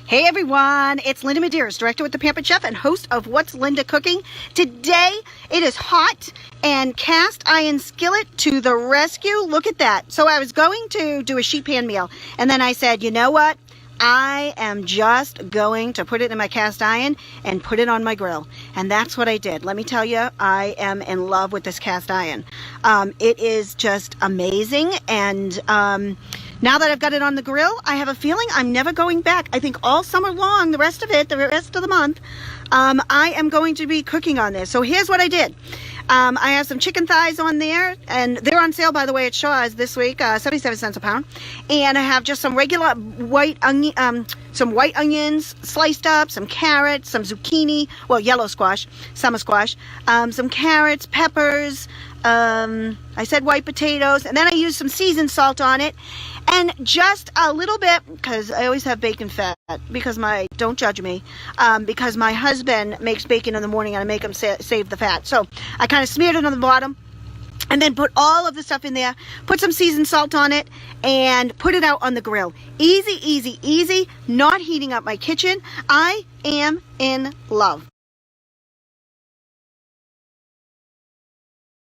Hey everyone, it's Linda Medeiros, director with The Pampered Chef and host of What's Linda Cooking. Today it is hot and cast iron skillet to the rescue. Look at that. So I was going to do a sheet pan meal and then I said, you know what? I am just going to put it in my cast iron and put it on my grill. And that's what I did. Let me tell you, I am in love with this cast iron. It is just amazing. And now that I've got it on the grill, I have a feeling I'm never going back. I think all summer long, the rest of the month, I am going to be cooking on this. So here's what I did. I have some chicken thighs on there, and they're on sale, by the way, at Shaw's this week, 77 cents a pound. And I have just some regular white onions sliced up, some carrots, some zucchini, well, yellow squash, summer squash, some carrots, peppers, I said white potatoes, and then I used some seasoned salt on it, and just a little bit, because I always have bacon fat, because don't judge me, because my husband makes bacon in the morning and I make him save the fat. So I kind of smeared it on the bottom and then put all of the stuff in there, put some seasoned salt on it, and put it out on the grill. Easy, easy, easy, not heating up my kitchen. I am in love.